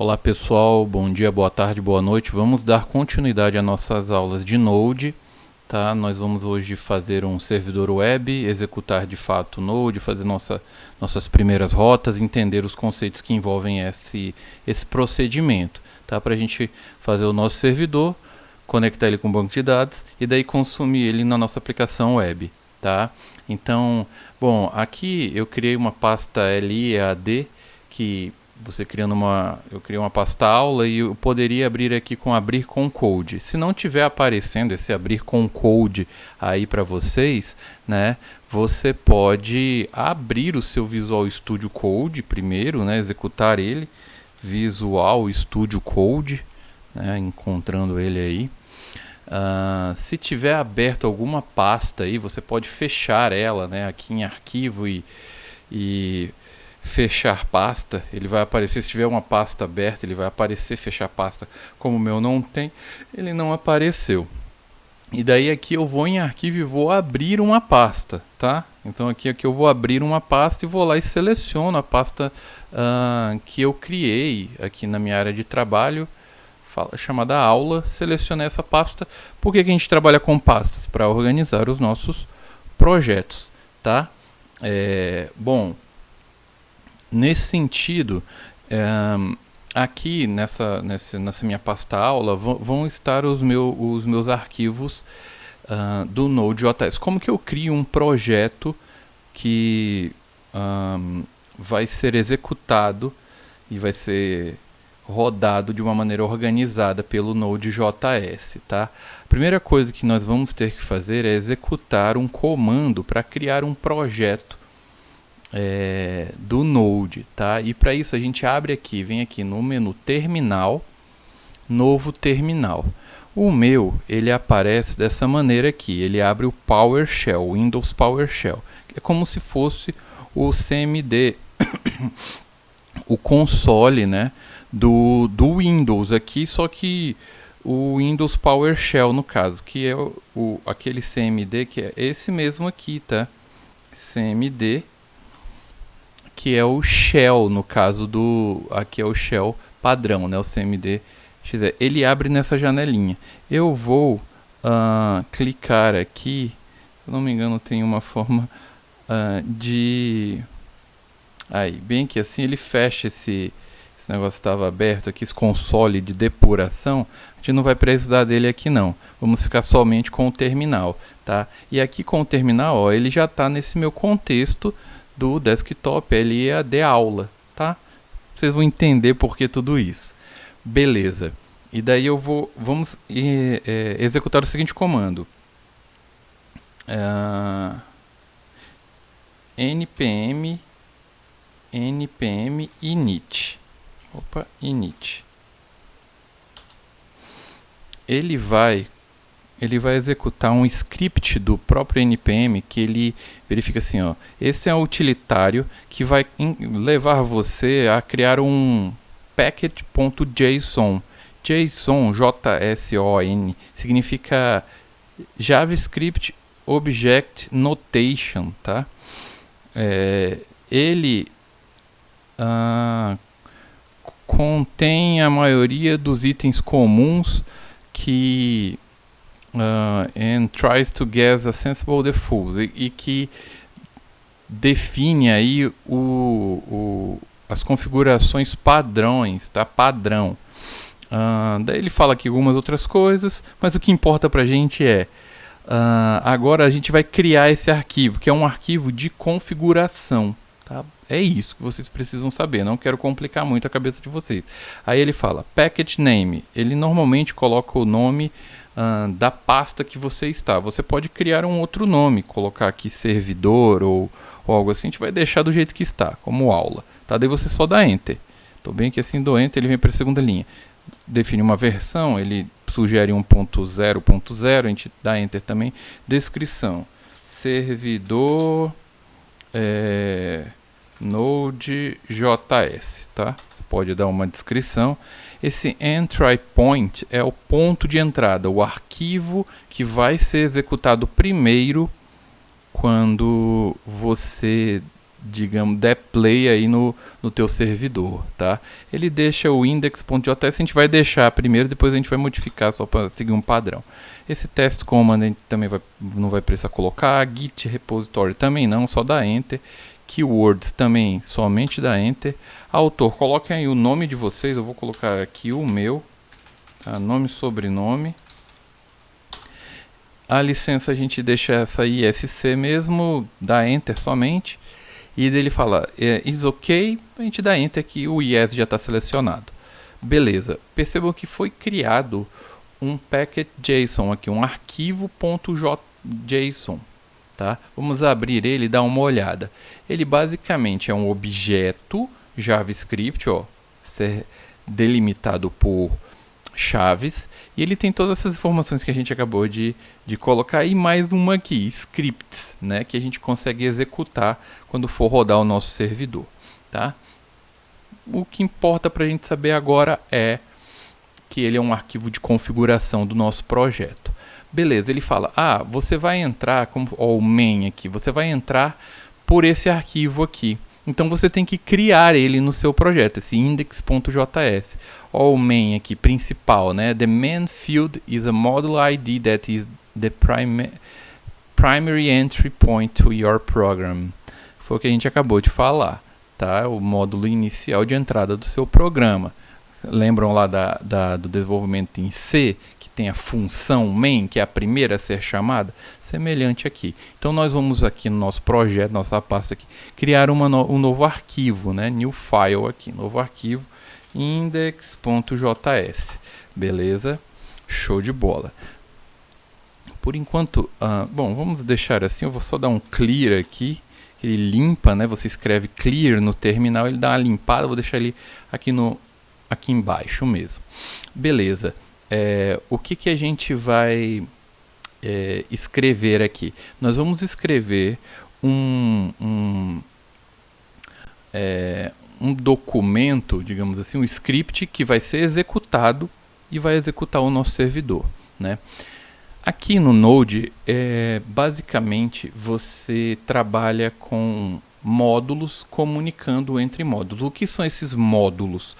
Olá pessoal, bom dia, boa tarde, boa noite. Vamos dar continuidade às nossas aulas de Node, tá? Nós vamos hoje fazer um servidor web, executar de fato o Node, fazer nossas primeiras rotas, entender os conceitos que envolvem esse procedimento, tá? Para a gente fazer o nosso servidor, conectar ele com o banco de dados e daí consumir ele na nossa aplicação web, tá? Então, bom, aqui eu criei uma pasta LIAD que eu criei uma pasta aula e eu poderia abrir aqui com abrir com code. Se não tiver aparecendo esse abrir com code aí para vocês, né, você pode abrir o seu Visual Studio Code primeiro, né, executar ele, Visual Studio Code, né, encontrando ele aí. Se tiver aberto alguma pasta aí, você pode fechar ela, né, aqui em arquivo e fechar pasta. Ele vai aparecer, se tiver uma pasta aberta, ele vai aparecer fechar pasta. Como o meu não tem, ele não apareceu. E daí aqui eu vou em arquivo e vou abrir uma pasta, tá? Então aqui eu vou abrir uma pasta e vou lá e seleciono a pasta que eu criei aqui na minha área de trabalho, chamada aula. Selecionei essa pasta. Por que a gente trabalha com pastas? Para organizar os nossos projetos, tá? Bom, nesse sentido, aqui nessa minha pasta aula vão estar os meus arquivos do Node.js. Como que eu crio um projeto que vai ser executado e vai ser rodado de uma maneira organizada pelo Node.js, tá? A primeira coisa que nós vamos ter que fazer é executar um comando para criar um projeto do Node, tá? E para isso a gente abre aqui, vem aqui no menu Terminal, Novo Terminal. O meu, ele aparece dessa maneira aqui, ele abre o PowerShell, o Windows PowerShell. É como se fosse o CMD, o console, né, do Windows aqui, só que o Windows PowerShell no caso, que é aquele CMD que é esse mesmo aqui, tá? CMD, que é o shell, no caso aqui é o shell padrão, né, o CMD XE. Ele abre nessa janelinha. Eu vou clicar aqui, se eu não me engano tem uma forma aí, bem que assim ele fecha esse negócio estava aberto aqui, esse console de depuração. A gente não vai precisar dele aqui não, vamos ficar somente com o terminal, tá? E aqui com o terminal, ó, ele já está nesse meu contexto do desktop LIAD aula, tá? Vocês vão entender por que tudo isso. Beleza. E daí vamos executar o seguinte comando. npm init. Init. Ele vai executar um script do próprio npm que ele verifica assim, ó, esse é um utilitário que vai levar você a criar um package.json. JSON, JSON, significa JavaScript Object Notation, tá? Ele contém a maioria dos itens comuns que and tries to guess a sensible default, e que define aí as configurações padrões, tá? Padrão. Daí ele fala aqui algumas outras coisas, mas o que importa pra gente é agora a gente vai criar esse arquivo, que é um arquivo de configuração, tá? É isso que vocês precisam saber, não quero complicar muito a cabeça de vocês. Aí ele fala package name, ele normalmente coloca o nome da pasta que você está. Você pode criar um outro nome, colocar aqui servidor ou algo assim, a gente vai deixar do jeito que está, como aula, tá? Daí você só dá enter. Tô bem que assim do enter, ele vem para a segunda linha. Define uma versão, ele sugere 1.0.0, a gente dá enter também. Descrição, servidor Node.js, tá? Você pode dar uma descrição. Esse entry point é o ponto de entrada, o arquivo que vai ser executado primeiro quando você digamos, der play aí no teu servidor, tá? Ele deixa o index.js, a gente vai deixar primeiro, depois a gente vai modificar só para seguir um padrão. Esse test command a gente também não vai precisar colocar, git repository também não, só dá enter, keywords também somente dá enter. Autor, coloquem aí o nome de vocês, eu vou colocar aqui o meu, tá? Nome e sobrenome. A licença a gente deixa essa ISC mesmo, dá enter somente. E dele fala, is ok, a gente dá enter aqui, o yes já está selecionado. Beleza, percebam que foi criado um packet JSON aqui, um arquivo .json, tá? Vamos abrir ele e dar uma olhada. Ele basicamente é um objeto JavaScript, ó, delimitado por chaves, e ele tem todas essas informações que a gente acabou de colocar, e mais uma aqui, scripts, né, que a gente consegue executar quando for rodar o nosso servidor, tá? O que importa para a gente saber agora é que ele é um arquivo de configuração do nosso projeto. Beleza, ele fala, você vai entrar, como o main aqui, você vai entrar por esse arquivo aqui. Então você tem que criar ele no seu projeto, esse index.js. O main aqui, principal, né? The main field is a module ID that is the primary entry point to your program. Foi o que a gente acabou de falar, tá? O módulo inicial de entrada do seu programa. Lembram lá do desenvolvimento em C, que tem a função main, que é a primeira a ser chamada? Semelhante aqui. Então nós vamos aqui no nosso projeto, nossa pasta aqui, criar um novo arquivo, né? New file aqui, novo arquivo, index.js. Beleza? Show de bola. Por enquanto, bom, vamos deixar assim, eu vou só dar um clear aqui, ele limpa, né? Você escreve clear no terminal, ele dá uma limpada, vou deixar ele aqui embaixo mesmo. Beleza. O que a gente vai escrever aqui? Nós vamos escrever um documento, digamos assim, um script que vai ser executado e vai executar o nosso servidor, né? Aqui no Node, basicamente, você trabalha com módulos comunicando entre módulos. O que são esses módulos?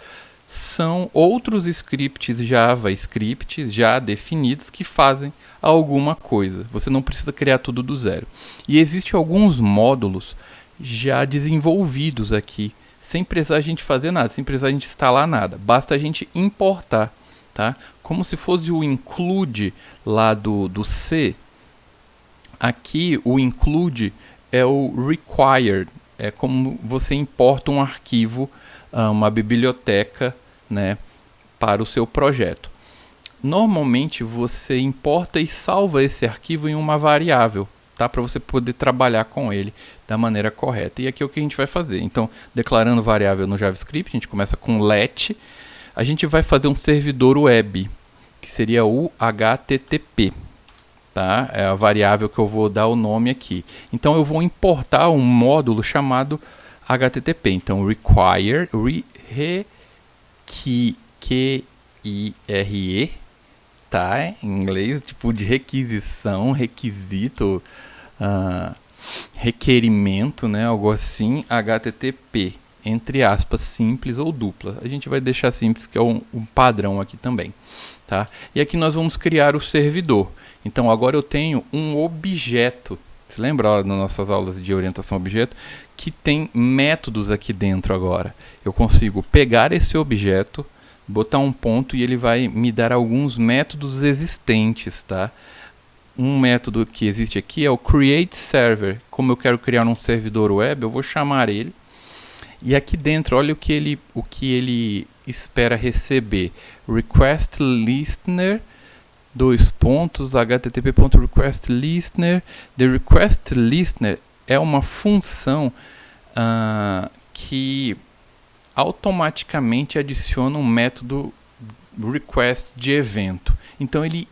São outros scripts JavaScript já definidos que fazem alguma coisa. Você não precisa criar tudo do zero. E existem alguns módulos já desenvolvidos aqui, sem precisar a gente fazer nada, sem precisar a gente instalar nada. Basta a gente importar, tá? Como se fosse o include lá do C. Aqui o include é o required. É como você importa um arquivo, uma biblioteca, né, para o seu projeto. Normalmente você importa e salva esse arquivo em uma variável, tá? Para você poder trabalhar com ele da maneira correta. E aqui é o que a gente vai fazer. Então, declarando variável no JavaScript, a gente começa com let. A gente vai fazer um servidor web, que seria o HTTP. Tá? É a variável que eu vou dar o nome aqui. Então eu vou importar um módulo chamado HTTP. Então require, Q-I-R-E, tá? Em inglês, tipo de requisição, requisito, requerimento, né? Algo assim, HTTP, entre aspas, simples ou dupla. A gente vai deixar simples, que é um padrão aqui também, tá? E aqui nós vamos criar o servidor. Então agora eu tenho um objeto. Você lembra nas nossas aulas de orientação a objeto que tem métodos aqui dentro agora? Eu consigo pegar esse objeto, botar um ponto e ele vai me dar alguns métodos existentes, tá? Um método que existe aqui é o create server. Como eu quero criar um servidor web, eu vou chamar ele. E aqui dentro, olha o que ele espera receber. Request listener, http.requestListener. The request listener é uma função que automaticamente adiciona um método request de evento. Então ele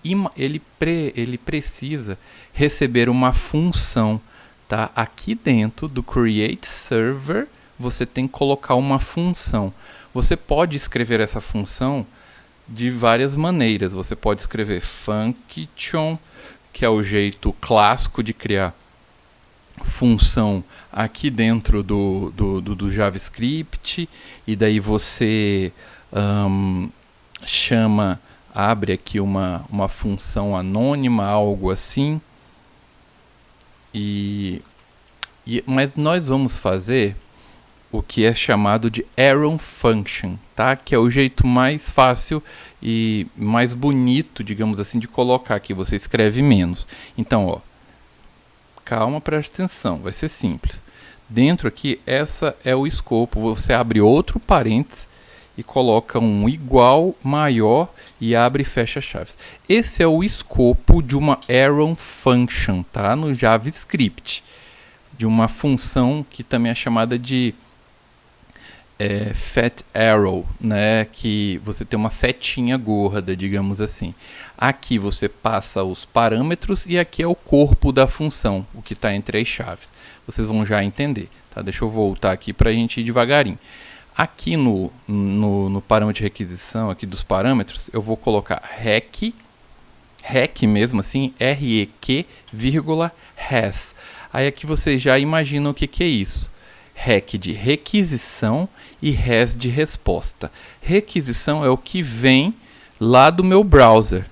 precisa receber uma função, tá? Aqui dentro do create server você tem que colocar uma função. Você pode escrever essa função de várias maneiras. Você pode escrever function, que é o jeito clássico de criar função aqui dentro do JavaScript, e daí você abre aqui uma função anônima, algo assim, mas nós vamos fazer o que é chamado de arrow function, tá? Que é o jeito mais fácil e mais bonito, digamos assim, de colocar aqui. Você escreve menos. Então, ó, calma, preste atenção, vai ser simples. Dentro aqui, essa é o escopo. Você abre outro parênteses e coloca um igual, maior, e abre e fecha chaves. Esse é o escopo de uma arrow function, tá? No JavaScript. De uma função que também é chamada de fat arrow, né? Que você tem uma setinha gorda, digamos assim. Aqui você passa os parâmetros e aqui é o corpo da função, o que está entre as chaves. Vocês vão já entender, tá? Deixa eu voltar aqui para a gente ir devagarinho. Aqui no parâmetro de requisição, aqui dos parâmetros, eu vou colocar rec mesmo assim, REQ, vírgula, has. Aí aqui vocês já imaginam o que é isso. Rec de requisição e res de resposta. Requisição é o que vem lá do meu browser,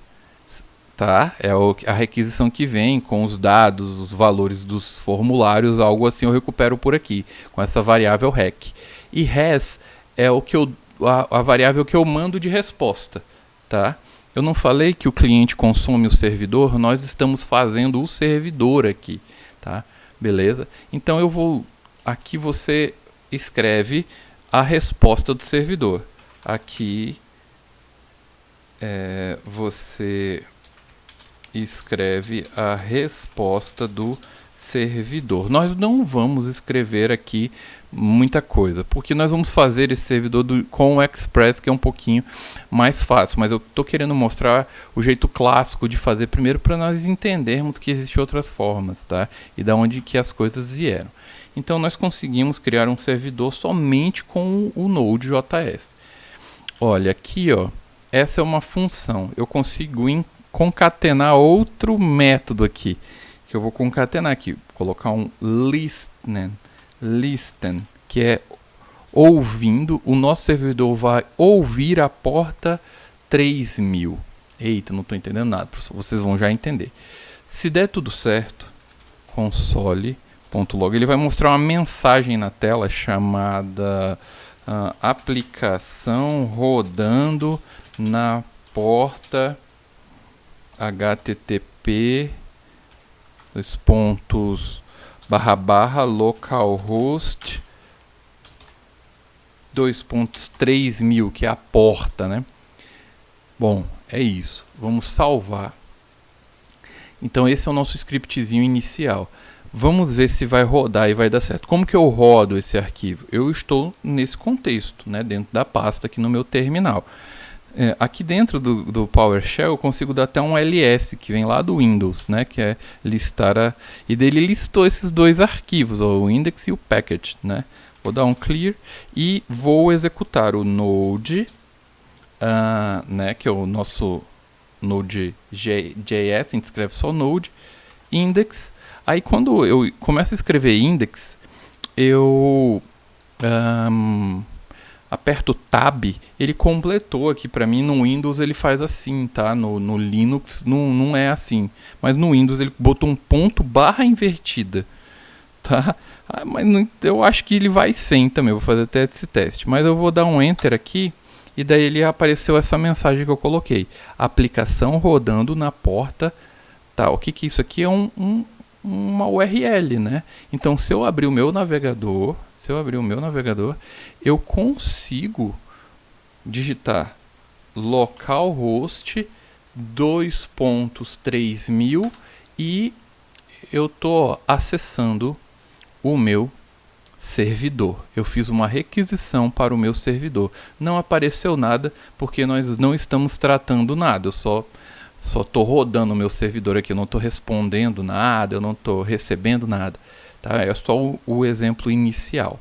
tá? É a requisição que vem com os dados, os valores dos formulários, algo assim eu recupero por aqui, com essa variável rec. E res é o que a variável que eu mando de resposta, tá? Eu não falei que o cliente consome o servidor, nós estamos fazendo o servidor aqui, tá? Beleza? Então eu vou... Aqui você escreve a resposta do servidor. Aqui você escreve a resposta do servidor. Nós não vamos escrever aqui muita coisa, porque nós vamos fazer esse servidor com o Express, que é um pouquinho mais fácil, mas eu estou querendo mostrar o jeito clássico de fazer primeiro para nós entendermos que existem outras formas, tá? E da onde que as coisas vieram. Então nós conseguimos criar um servidor somente com o Node.js. Olha aqui, ó, essa é uma função. Eu consigo concatenar outro método aqui, que eu vou concatenar aqui, colocar um listen, que é ouvindo. O nosso servidor vai ouvir a porta 3000. Eita, não estou entendendo nada, professor. Vocês vão já entender. Se der tudo certo, console.log, ele vai mostrar uma mensagem na tela chamada aplicação rodando na porta http //localhost 3000, que é a porta, né? Bom, é isso. Vamos salvar. Então esse é o nosso scriptzinho inicial. Vamos ver se vai rodar e vai dar certo. Como que eu rodo esse arquivo? Eu estou nesse contexto, né, dentro da pasta aqui no meu terminal. Aqui dentro do PowerShell eu consigo dar até um ls, que vem lá do Windows, né, que é listar e dele listou esses dois arquivos, ó, o index e o package, né. Vou dar um clear e vou executar o Node, né, que é o nosso Node.js, a gente escreve só Node, index. Aí quando eu começo a escrever index, eu aperto Tab, ele completou aqui para mim. No Windows ele faz assim, tá? No Linux não é assim, mas no Windows ele botou um ponto barra invertida, tá? Mas eu acho que ele vai sem também, vou fazer até esse teste. Mas eu vou dar um Enter aqui e daí ele apareceu essa mensagem que eu coloquei. Aplicação rodando na porta, tá? O que que isso aqui é? Uma URL, né? Então se eu abrir o meu navegador, eu consigo digitar localhost 2.3000 e eu tô acessando o meu servidor. Eu fiz uma requisição para o meu servidor. Não apareceu nada porque nós não estamos tratando nada. Eu só estou rodando o meu servidor aqui. Eu não estou respondendo nada, eu não estou recebendo nada. Tá? É só o exemplo inicial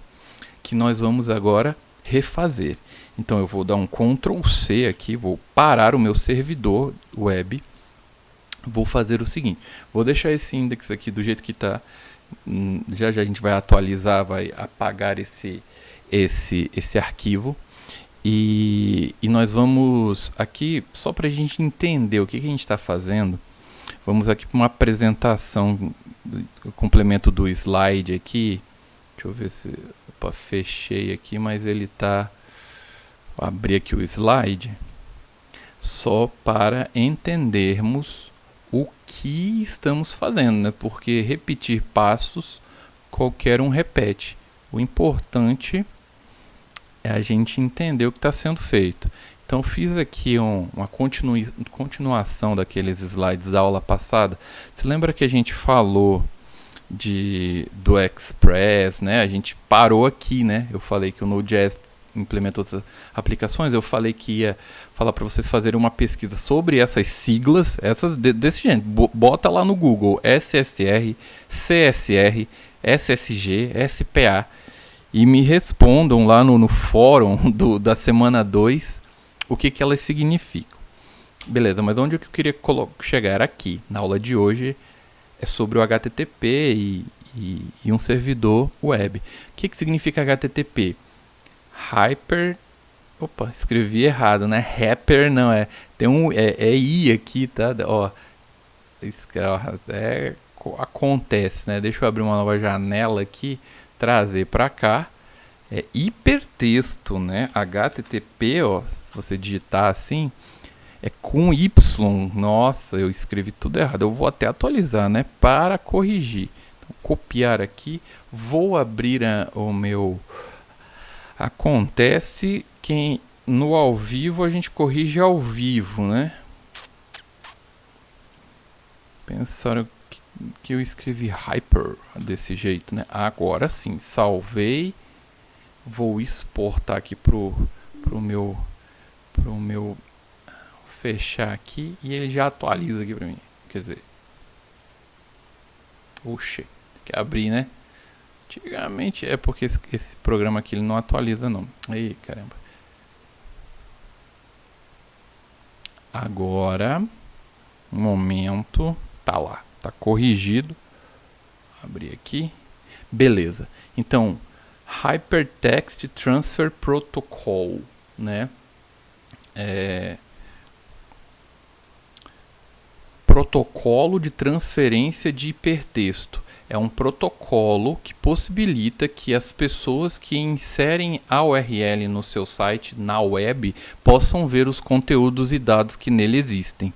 que nós vamos agora refazer. Então eu vou dar um Ctrl C aqui, vou parar o meu servidor web. Vou fazer o seguinte, vou deixar esse index aqui do jeito que está. Já já a gente vai atualizar, vai apagar esse arquivo. E nós vamos aqui, só para a gente entender o que a gente está fazendo, vamos aqui para uma apresentação, complemento do slide aqui. Deixa eu ver se... Opa, fechei aqui, mas ele está... Vou abrir aqui o slide, só para entendermos o que estamos fazendo, né? Porque repetir passos, qualquer um repete. O importante é a gente entender o que está sendo feito. Então fiz aqui uma continuação daqueles slides da aula passada. Você lembra que a gente falou do Express, né? A gente parou aqui, né? Eu falei que o Node.js implementou outras aplicações. Eu falei que ia falar para vocês fazerem uma pesquisa sobre essas siglas, desse jeito. Bota lá no Google SSR, CSR, SSG, SPA e me respondam lá no fórum da semana 2 o que elas significam. Beleza, mas onde eu queria chegar aqui na aula de hoje é sobre o HTTP e um servidor web. O que significa HTTP? Hyper... Opa, escrevi errado, né? Rapper não é... Tem um... É I aqui, tá? Ó, acontece, né? Deixa eu abrir uma nova janela aqui, trazer para cá. É hipertexto, né? HTTP, ó, se você digitar assim, é com Y. Nossa, eu escrevi tudo errado. Eu vou até atualizar, né? Para corrigir. Então, copiar aqui. Vou abrir o meu... Acontece que no ao vivo a gente corrige ao vivo, né? Pensaram que eu escrevi hyper desse jeito, né? Agora sim, salvei. Vou exportar aqui pro meu fechar aqui e ele já atualiza aqui para mim. Quer dizer, oxe, tem que abrir, né? Antigamente é porque esse programa aqui ele não atualiza não. Aí, caramba. Agora, um momento, tá lá, tá corrigido. Abrir aqui. Beleza. Então, Hypertext Transfer Protocol, né? Protocolo de transferência de hipertexto. É um protocolo que possibilita que as pessoas que inserem a URL no seu site, na web, possam ver os conteúdos e dados que nele existem.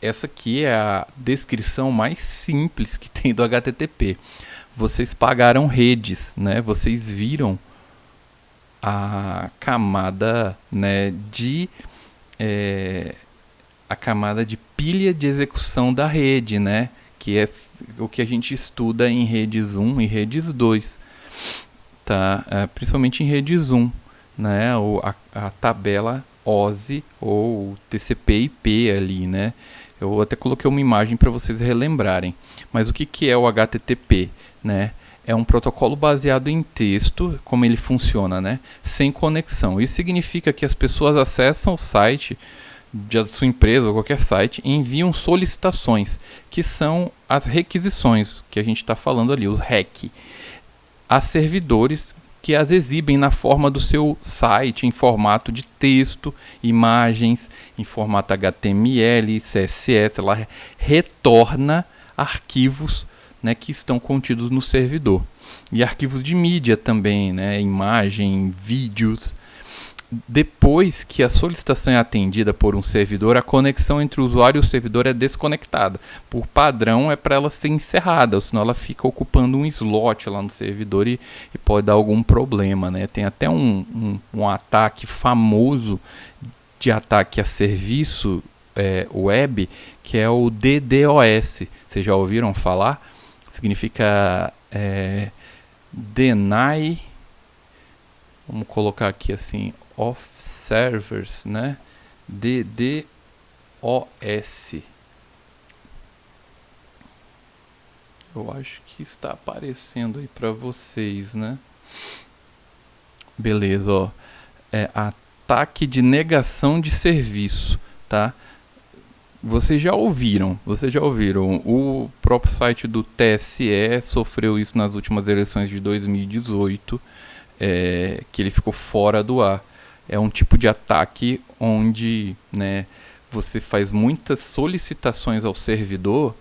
Essa aqui é a descrição mais simples que tem do HTTP. Vocês pagaram redes, né? Vocês viram a camada, né, a camada de pilha de execução da rede, né? Que é o que a gente estuda em redes 1 e redes 2, tá? Principalmente em redes 1, né? A tabela OSI ou TCP/IP ali, né? Eu até coloquei uma imagem para vocês relembrarem. Mas o que é o HTTP, né? É um protocolo baseado em texto, como ele funciona, né? Sem conexão. Isso significa que as pessoas acessam o site da sua empresa ou qualquer site e enviam solicitações, que são as requisições que a gente está falando ali, os REC, a servidores que as exibem na forma do seu site, em formato de texto, imagens, em formato HTML, CSS. Ela retorna arquivos, né, que estão contidos no servidor. E arquivos de mídia também, né, imagem, vídeos. Depois que a solicitação é atendida por um servidor, a conexão entre o usuário e o servidor é desconectada. Por padrão, é para ela ser encerrada, ou senão ela fica ocupando um slot lá no servidor e pode dar algum problema, né? Tem até um ataque famoso de ataque a serviço web, que é o DDoS. Vocês já ouviram falar? Significa Deny... Vamos colocar aqui assim, of servers, né? DDoS. Eu acho que está aparecendo aí para vocês, né? Beleza, ó. Ataque de negação de serviço, tá? Vocês já ouviram, o próprio site do TSE sofreu isso nas últimas eleições de 2018, que ele ficou fora do ar. É um tipo de ataque onde, né, você faz muitas solicitações ao servidor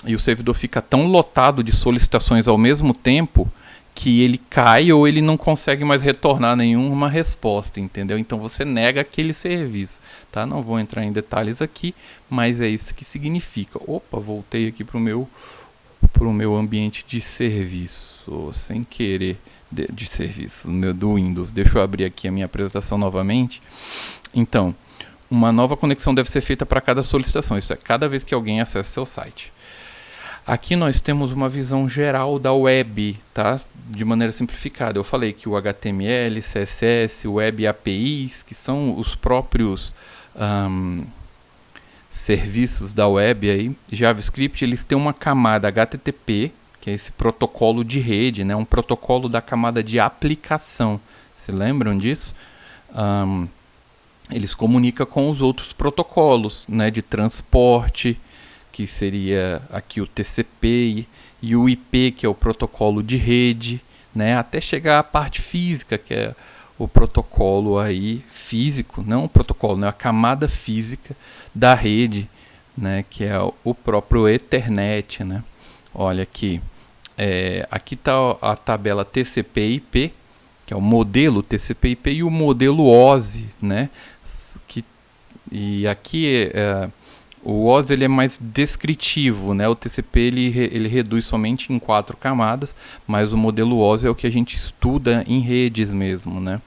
e o servidor fica tão lotado de solicitações ao mesmo tempo que ele cai ou ele não consegue mais retornar nenhuma resposta, entendeu? Então você nega aquele serviço, tá? Não vou entrar em detalhes aqui, mas é isso que significa. Opa, voltei aqui pro meu ambiente de serviço, sem querer, de serviço, do Windows. Deixa eu abrir aqui a minha apresentação novamente. Então, uma nova conexão deve ser feita para cada solicitação, isso é, cada vez que alguém acessa seu site. Aqui nós temos uma visão geral da web, tá? De maneira simplificada. Eu falei que o HTML, CSS, Web APIs, que são os próprios serviços da web aí, JavaScript, eles têm uma camada HTTP, que é esse protocolo de rede, né? Um protocolo da camada de aplicação. Se lembram disso? Eles comunicam com os outros protocolos, né? De transporte, que seria aqui o TCP, e o IP, que é o protocolo de rede, né, até chegar à parte física, que é o protocolo aí físico, não o protocolo, né, a camada física da rede, né, que é o próprio Ethernet, né. Olha aqui, aqui está a tabela TCP/IP, que é o modelo TCP/IP, e o modelo OSI, né, e aqui o OSI ele é mais descritivo, né? O TCP ele reduz somente em 4 camadas, mas o modelo OSI é o que a gente estuda em redes mesmo, né?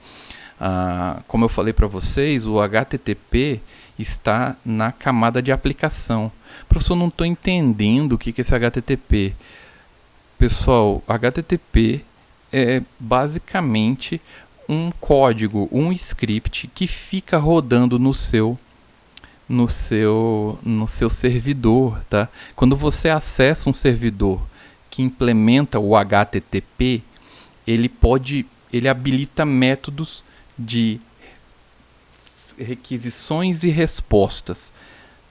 Como eu falei para vocês, o HTTP está na camada de aplicação. Professor, não estou entendendo o que é esse HTTP. Pessoal, HTTP é basicamente um código, um script que fica rodando no seu servidor, tá? Quando você acessa um servidor que implementa o HTTP, ele habilita métodos de requisições e respostas,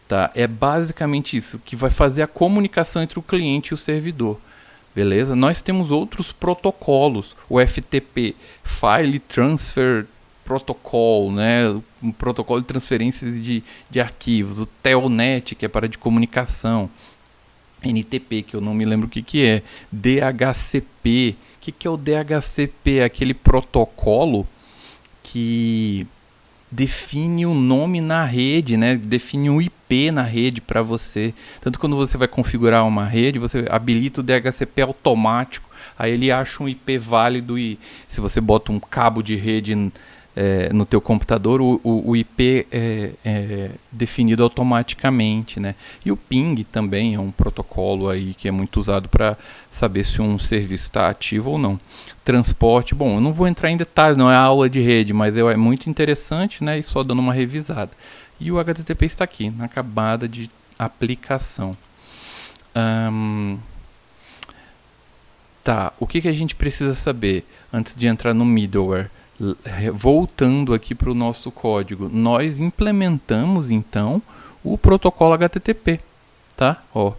tá? É basicamente isso que vai fazer a comunicação entre o cliente e o servidor. Beleza? Nós temos outros protocolos, o FTP, File Transfer Protocol, né? Um protocolo de transferências de arquivos, o Telnet, que é para de comunicação, NTP, que eu não me lembro o que é, DHCP. O que é o DHCP? Aquele protocolo que define o nome na rede, né? Define um IP na rede para você. Tanto quando você vai configurar uma rede, você habilita o DHCP automático, aí ele acha um IP válido e se você bota um cabo de rede no teu computador, o IP é definido automaticamente, né? E o ping também é um protocolo aí que é muito usado para saber se um serviço está ativo ou não. Transporte, bom, eu não vou entrar em detalhes, não é aula de rede, mas é muito interessante, né? E só dando uma revisada. E o HTTP está aqui, na camada de aplicação. Tá, o que a gente precisa saber antes de entrar no middleware? Voltando aqui para o nosso código, nós implementamos então o protocolo HTTP, tá? Ó,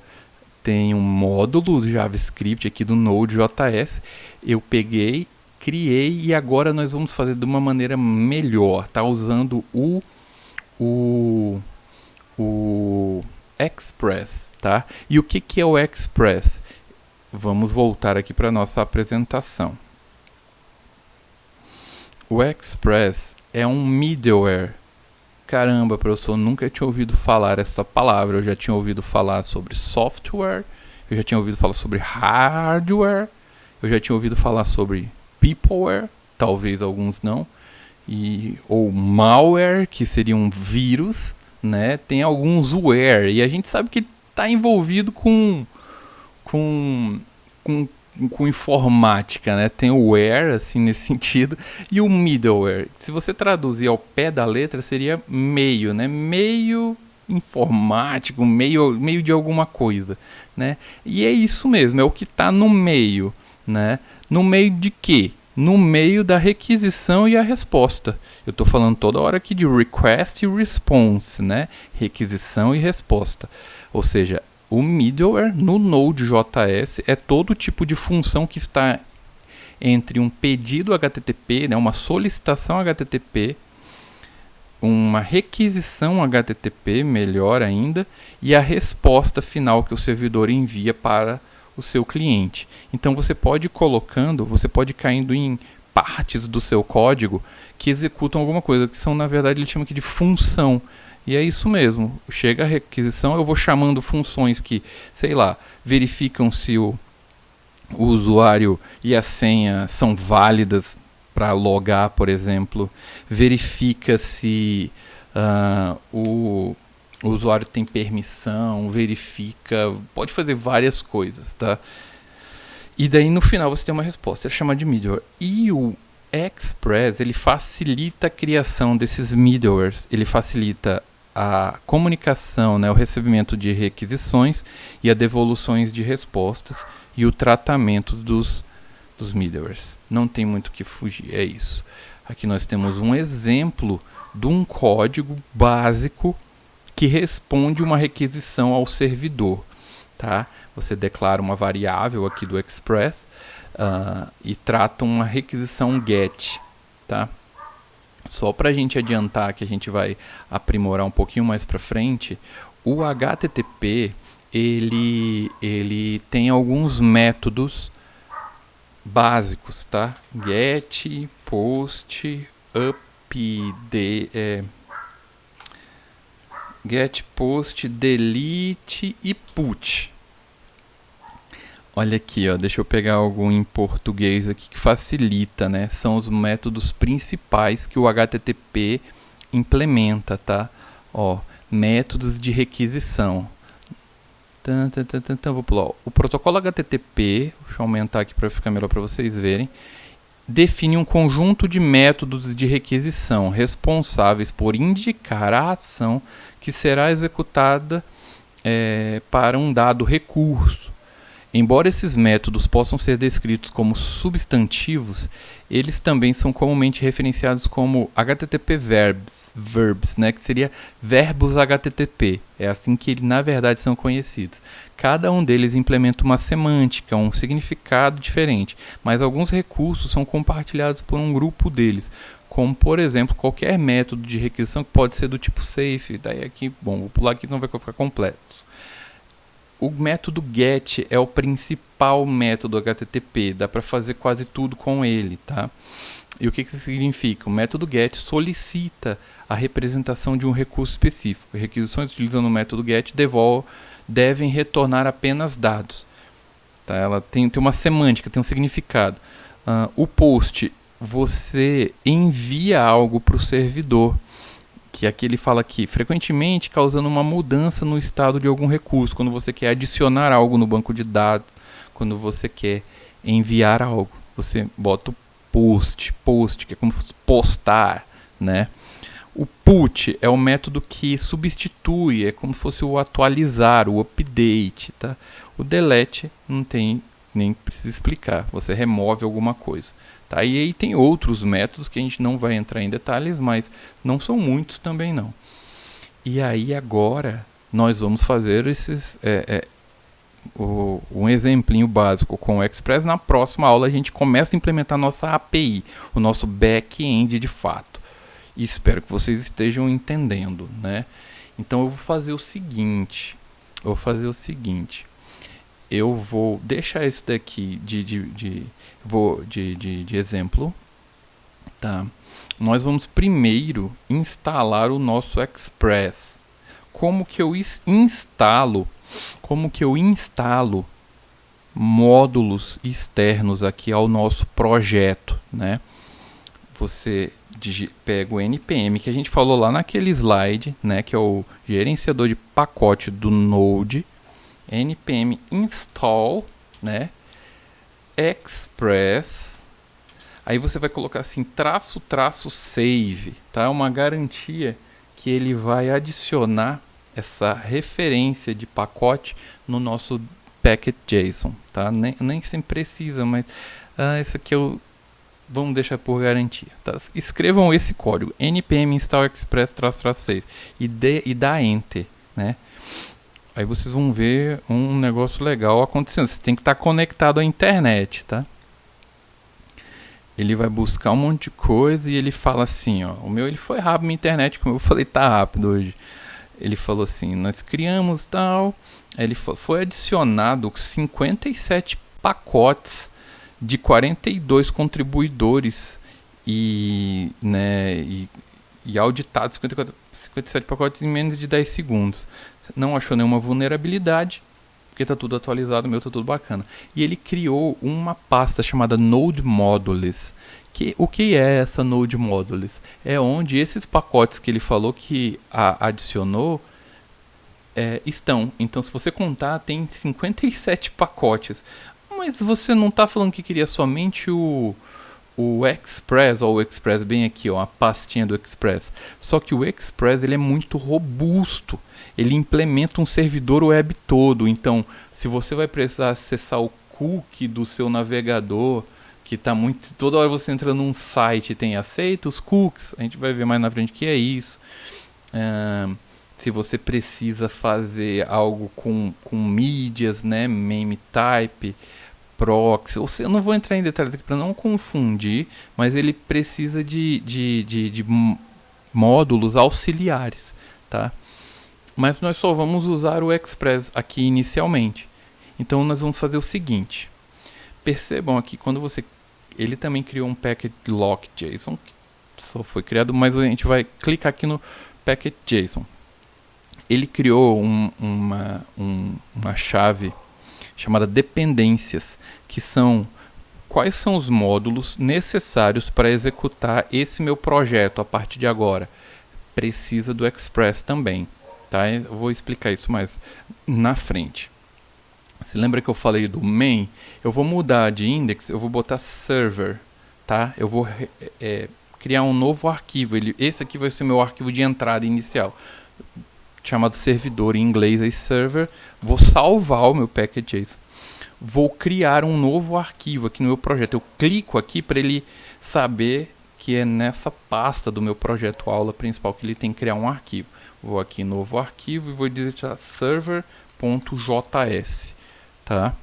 tem um módulo JavaScript aqui do Node.js, eu peguei, criei e agora nós vamos fazer de uma maneira melhor, tá? Usando o Express, tá? E o que é o Express? Vamos voltar aqui para nossa apresentação. O Express é um middleware. Caramba, professor, nunca tinha ouvido falar essa palavra. Eu já tinha ouvido falar sobre software, eu já tinha ouvido falar sobre hardware, eu já tinha ouvido falar sobre peopleware, talvez alguns não, ou malware, que seria um vírus, né? Tem alguns ware, e a gente sabe que está envolvido com informática, né? Tem o ware, assim, nesse sentido, e o middleware. Se você traduzir ao pé da letra, seria meio, né? Meio informático, meio de alguma coisa, né? E é isso mesmo, é o que está no meio, né? No meio de quê? no meio da requisição e a resposta. Eu estou falando toda hora aqui de request e response, né? Requisição e resposta. Ou seja, o middleware no Node.js é todo tipo de função que está entre um pedido HTTP, né, uma solicitação HTTP, uma requisição HTTP, melhor ainda, e a resposta final que o servidor envia para o seu cliente. Então você pode ir colocando, você pode ir caindo em partes do seu código que executam alguma coisa, que são, na verdade, ele chama aqui de função. E é isso mesmo. Chega a requisição, eu vou chamando funções que, sei lá, verificam se o usuário e a senha são válidas para logar, por exemplo. Verifica se o usuário tem permissão, verifica, pode fazer várias coisas, tá? E daí no final você tem uma resposta, é chamada de middleware. E o Express, ele facilita a criação desses middlewares, ele facilita a comunicação, né, o recebimento de requisições e a devoluções de respostas e o tratamento dos middlewares. Não tem muito o que fugir, é isso. Aqui nós temos um exemplo de um código básico que responde uma requisição ao servidor. Tá? Você declara uma variável aqui do Express e trata uma requisição GET. Tá? Só para a gente adiantar, que a gente vai aprimorar um pouquinho mais para frente, o HTTP ele tem alguns métodos básicos, tá? Get, post, update, get, post, delete e put. Olha aqui, ó, deixa eu pegar algo em português aqui que facilita, né? São os métodos principais que o HTTP implementa, tá? Ó, métodos de requisição. Vou pular. O protocolo HTTP, deixa eu aumentar aqui para ficar melhor para vocês verem, define um conjunto de métodos de requisição responsáveis por indicar a ação que será executada para um dado recurso. Embora esses métodos possam ser descritos como substantivos, eles também são comumente referenciados como HTTP verbs, né, que seria verbos HTTP. É assim que eles, na verdade, são conhecidos. Cada um deles implementa uma semântica, um significado diferente, mas alguns recursos são compartilhados por um grupo deles, como, por exemplo, qualquer método de requisição que pode ser do tipo safe. Daí aqui, bom, vou pular aqui, não vai ficar completo. O método GET é o principal método HTTP, dá para fazer quase tudo com ele, tá? E o que isso significa? O método GET solicita a representação de um recurso específico. Requisições utilizando o método GET devem retornar apenas dados. Tá? Ela tem uma semântica, tem um significado. O post, você envia algo para o servidor, que aqui ele fala aqui, frequentemente causando uma mudança no estado de algum recurso, quando você quer adicionar algo no banco de dados, quando você quer enviar algo, você bota o post, que é como postar, né? O put é o método que substitui, é como se fosse o atualizar, o update, tá? O delete não tem, nem precisa explicar, você remove alguma coisa. Tá? E aí tem outros métodos que a gente não vai entrar em detalhes, mas não são muitos também não. E aí agora nós vamos fazer um exemplinho básico com o Express. Na próxima aula a gente começa a implementar a nossa API, o nosso back-end de fato. E espero que vocês estejam entendendo, né? Então eu vou fazer o seguinte, eu vou deixar esse daqui de exemplo, tá? Nós vamos primeiro instalar o nosso Express. Como que eu instalo módulos externos aqui ao nosso projeto, né? Você pega o npm que a gente falou lá naquele slide, né, que é o gerenciador de pacote do Node, npm install, né, Express. Aí você vai colocar assim --save, tá? É uma garantia que ele vai adicionar essa referência de pacote no nosso packet.json, tá? Nem sempre precisa, mas esse aqui vamos deixar por garantia, tá? Escrevam esse código, npm install express-save e dá enter, né? Aí vocês vão ver um negócio legal acontecendo. Você tem que estar conectado à internet, tá? Ele vai buscar um monte de coisa e ele fala assim, ó. O meu ele foi rápido na internet, como eu falei, tá rápido hoje. Ele falou assim, nós criamos tal. Ele foi adicionado 57 pacotes de 42 contribuidores e, né, e auditados 57 pacotes em menos de 10 segundos. Não achou nenhuma vulnerabilidade, porque está tudo atualizado, o meu está tudo bacana. E ele criou uma pasta chamada Node Modules. O que é essa Node Modules? É onde esses pacotes que ele falou que adicionou estão. Então, se você contar, tem 57 pacotes. Mas você não está falando que queria somente o Express, ou o Express bem aqui, ó, a pastinha do Express. Só que o Express ele é muito robusto. Ele implementa um servidor web todo. Então, se você vai precisar acessar o cookie do seu navegador, que está muito... Toda hora você entra num site e tem aceita os cookies, a gente vai ver mais na frente que é isso. Se você precisa fazer algo com mídias, né, meme type, proxy, eu não vou entrar em detalhes aqui para não confundir, mas ele precisa de módulos auxiliares, tá? Mas nós só vamos usar o Express aqui inicialmente. Então nós vamos fazer o seguinte. Percebam aqui, quando você... Ele também criou um packet lock JSON, que só foi criado, mas a gente vai clicar aqui no packet JSON. Ele criou uma chave chamada dependências, que são quais são os módulos necessários para executar esse meu projeto a partir de agora. Precisa do Express também, tá? Eu vou explicar isso mais na frente. Se lembra que eu falei do main? Eu vou mudar de index, eu vou botar server, tá? Eu vou criar um novo arquivo. Esse aqui vai ser meu arquivo de entrada inicial, chamado servidor, em inglês é server. Vou salvar o meu package.json. Vou criar um novo arquivo aqui no meu projeto. Eu clico aqui para ele saber que é nessa pasta do meu projeto aula principal que ele tem que criar um arquivo. Vou aqui em novo arquivo e vou digitar server.js, tá?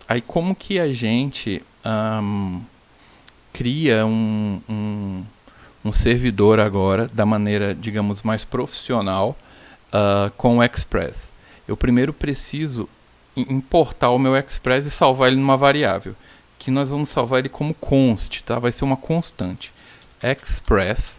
Aí como que a gente cria um servidor agora da maneira, digamos, mais profissional com o Express? Eu primeiro preciso importar o meu Express e salvar ele numa variável, que nós vamos salvar ele como const, tá? Vai ser uma constante. Express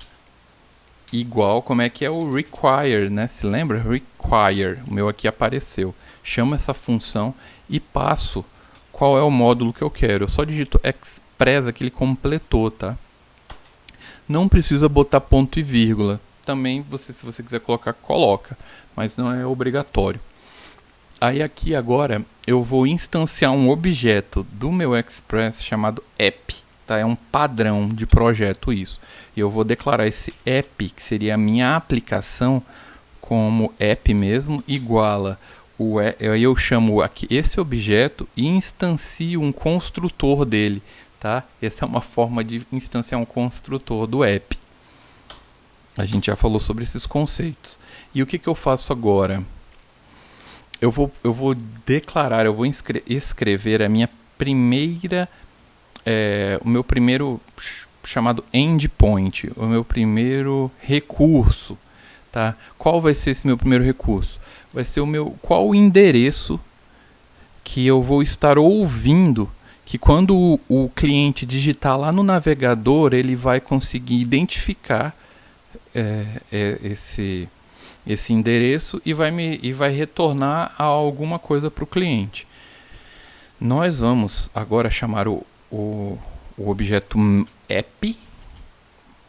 igual, como é que é o require, né? Se lembra? Require, o meu aqui apareceu. Chamo essa função e passo qual é o módulo que eu quero. Eu só digito Express aqui, ele completou, tá? Não precisa botar ponto e vírgula. Também, se você quiser colocar, coloca. Mas não é obrigatório. Aí aqui agora, eu vou instanciar um objeto do meu Express chamado app. Tá? É um padrão de projeto isso. E eu vou declarar esse app, que seria a minha aplicação, como app mesmo, iguala. Aí eu chamo aqui esse objeto e instancio um construtor dele. Tá? Essa é uma forma de instanciar um construtor do app. A gente já falou sobre esses conceitos. E o que eu faço agora? Eu vou declarar, eu vou escrever a minha primeira, o meu primeiro chamado endpoint, o meu primeiro recurso. Tá? Qual vai ser esse meu primeiro recurso? Vai ser qual o endereço que eu vou estar ouvindo, que quando o cliente digitar lá no navegador, ele vai conseguir identificar esse endereço e vai retornar alguma coisa para o cliente. Nós vamos agora chamar o objeto app.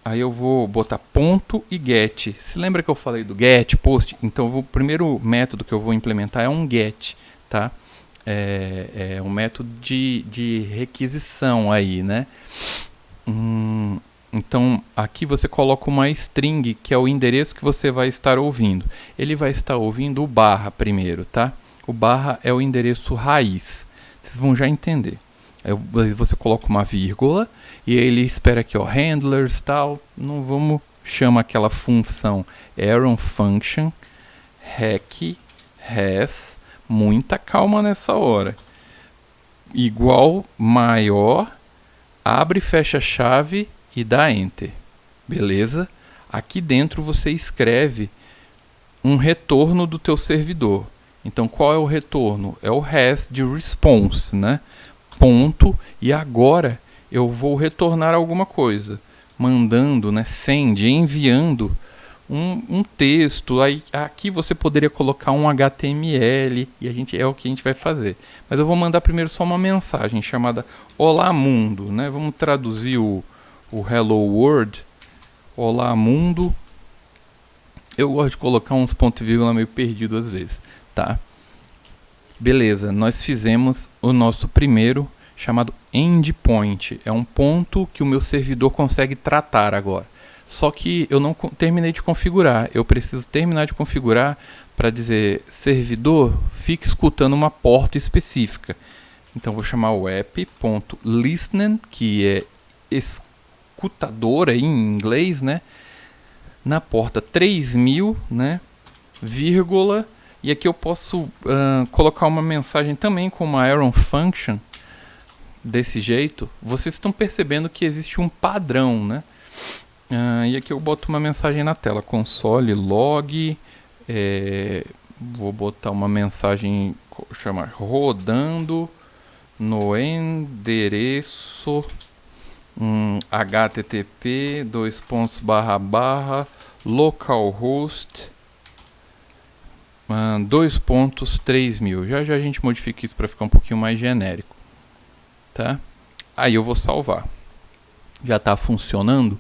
Aí eu vou botar ponto e get. Se lembra que eu falei do get, post? Então o primeiro método que eu vou implementar é um get, tá? É um método de requisição aí, né? Então aqui você coloca uma string, que é o endereço que você vai estar ouvindo. Ele vai estar ouvindo o barra primeiro, tá? O barra é o endereço raiz. Vocês vão já entender. Aí você coloca uma vírgula e ele espera aqui, ó, handlers tal. Não vamos chamar aquela função Arrow function rec res. Muita calma nessa hora. Igual maior, abre e fecha a chave e dá enter. Beleza? Aqui dentro você escreve um retorno do teu servidor. Então qual é o retorno? É o res de response, né? Ponto, e agora eu vou retornar alguma coisa, mandando, né, send, enviando um texto. Aí, aqui você poderia colocar um HTML, e é o que a gente vai fazer. Mas eu vou mandar primeiro só uma mensagem chamada Olá Mundo, né? Vamos traduzir o Hello World. Olá Mundo. Eu gosto de colocar uns pontos e vírgula meio perdido às vezes, tá? Beleza, nós fizemos o nosso primeiro, chamado endpoint. É um ponto que o meu servidor consegue tratar agora. Só que eu não terminei de configurar. Eu preciso terminar de configurar para dizer, servidor, fique escutando uma porta específica. Então vou chamar o app.listening, que é escutador aí em inglês, né? Na porta 3000, né? Vírgula. E aqui eu posso colocar uma mensagem também com uma Arrow function. Desse jeito, vocês estão percebendo que existe um padrão, né? E aqui eu boto uma mensagem na tela, console log, vou botar uma mensagem, chamar rodando no endereço http localhost 2.3000. Já a gente modifica isso para ficar um pouquinho mais genérico, tá? Aí eu vou salvar. Já está funcionando?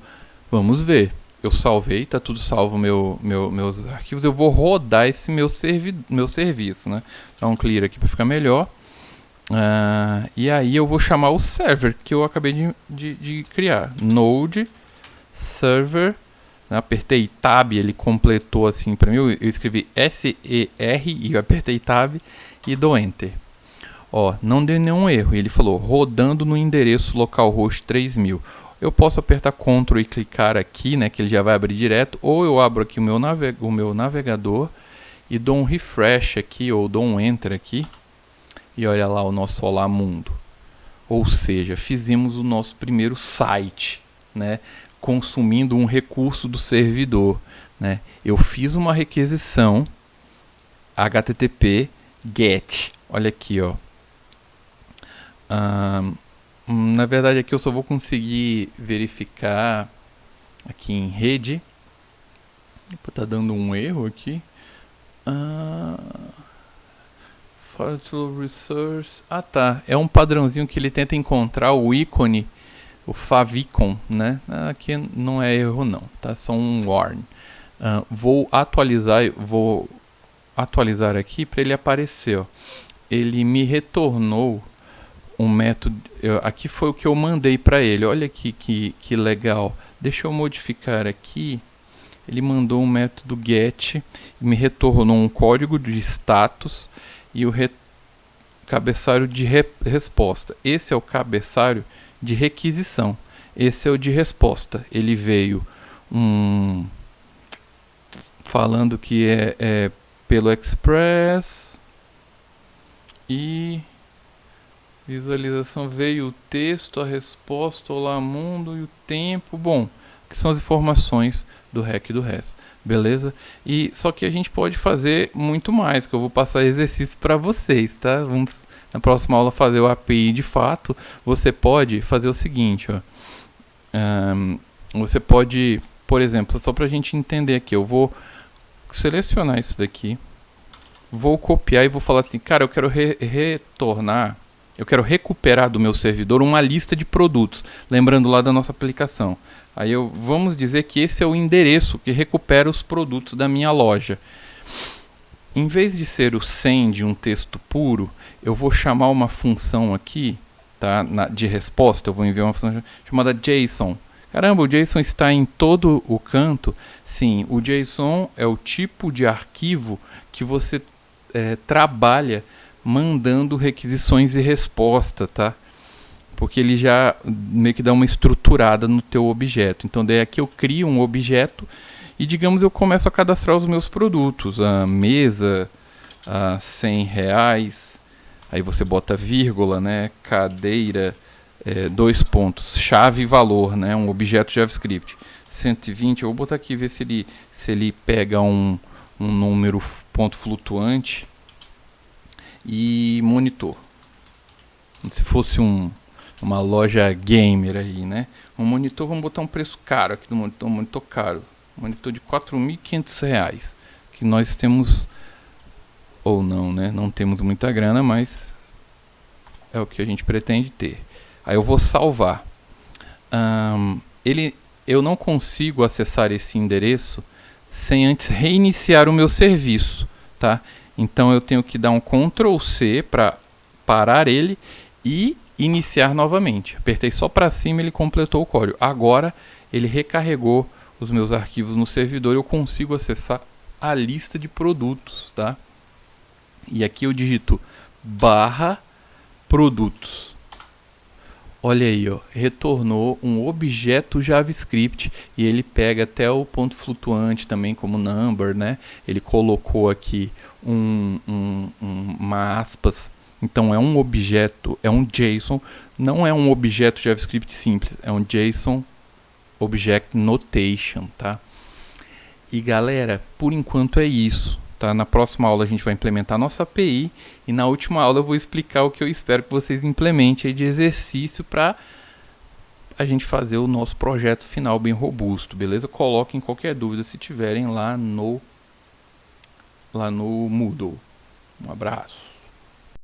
Vamos ver. Eu salvei, tá tudo salvo meus arquivos. Eu vou rodar esse meu serviço, né? Dá um clear aqui para ficar melhor. E aí eu vou chamar o server que eu acabei de criar. Node server. Apertei Tab, ele completou assim para mim. Eu escrevi SER e eu apertei Tab e dou Enter. Ó, não deu nenhum erro. Ele falou rodando no endereço localhost 3000. Eu posso apertar Ctrl e clicar aqui, né, que ele já vai abrir direto, ou eu abro aqui o meu navegador e dou um refresh aqui, ou dou um Enter aqui, e olha lá o nosso Olá Mundo. Ou seja, fizemos o nosso primeiro site, né, consumindo um recurso do servidor, né. Eu fiz uma requisição HTTP GET, olha aqui, ó. Na verdade aqui eu só vou conseguir verificar aqui em rede. Tá dando um erro aqui. Virtual Resource. Tá. É um padrãozinho que ele tenta encontrar o ícone, o favicon, né? Aqui não é erro não, tá? Só um warn. Vou atualizar aqui para ele aparecer, ó. Ele me retornou um método, aqui foi o que eu mandei para ele. Olha aqui que legal. Deixa eu modificar aqui. Ele mandou um método get, me retornou um código de status e o cabeçalho de resposta. Esse é o cabeçalho de requisição. Esse é o de resposta. Ele veio falando que é pelo Express e visualização, veio o texto, a resposta, olá mundo e o tempo. Bom, que são as informações do REC e do RES, beleza? E só que a gente pode fazer muito mais, que eu vou passar exercício para vocês, tá? Vamos na próxima aula fazer o API de fato. Você pode fazer o seguinte, ó. Você pode, por exemplo, só para a gente entender aqui, eu vou selecionar isso daqui, vou copiar e vou falar assim, cara, eu quero retornar. Eu quero recuperar do meu servidor uma lista de produtos, lembrando lá da nossa aplicação. Aí vamos dizer que esse é o endereço que recupera os produtos da minha loja. Em vez de ser o send, um texto puro, eu vou chamar uma função aqui, tá? De resposta, eu vou enviar uma função chamada JSON. Caramba, o JSON está em todo o canto? Sim, o JSON é o tipo de arquivo que você trabalha mandando requisições e resposta, tá? porque ele já meio que dá uma estruturada no teu objeto. Então daí aqui eu crio um objeto e, digamos, eu começo a cadastrar os meus produtos. A mesa, a R$100, aí você bota vírgula, né? Cadeira, 2 pontos, chave e valor, né? Um objeto JavaScript. 120, eu vou botar aqui, ver se ele pega um número ponto flutuante. E monitor. Se fosse uma loja gamer aí, né? Um monitor, vamos botar um preço caro aqui do monitor, um monitor caro. Um monitor de R$4.500, que nós temos, ou não, né? Não temos muita grana, mas é o que a gente pretende ter. Aí eu vou salvar. Eu não consigo acessar esse endereço sem antes reiniciar o meu serviço, tá? Então eu tenho que dar um Ctrl C para parar ele e iniciar novamente. Apertei só para cima, ele completou o código. Agora ele recarregou os meus arquivos no servidor, eu consigo acessar a lista de produtos, tá? E aqui eu digito /produtos. Olha aí, ó, retornou um objeto JavaScript e ele pega até o ponto flutuante também como number, né? Ele colocou aqui uma aspas. Então é um objeto, é um JSON, não é um objeto JavaScript simples, é um JSON Object Notation, tá? E galera, por enquanto é isso, tá? Na próxima aula a gente vai implementar a nossa API e na última aula eu vou explicar o que eu espero que vocês implementem aí de exercício para a gente fazer o nosso projeto final bem robusto, beleza? Coloquem qualquer dúvida se tiverem lá no Moodle. Um abraço.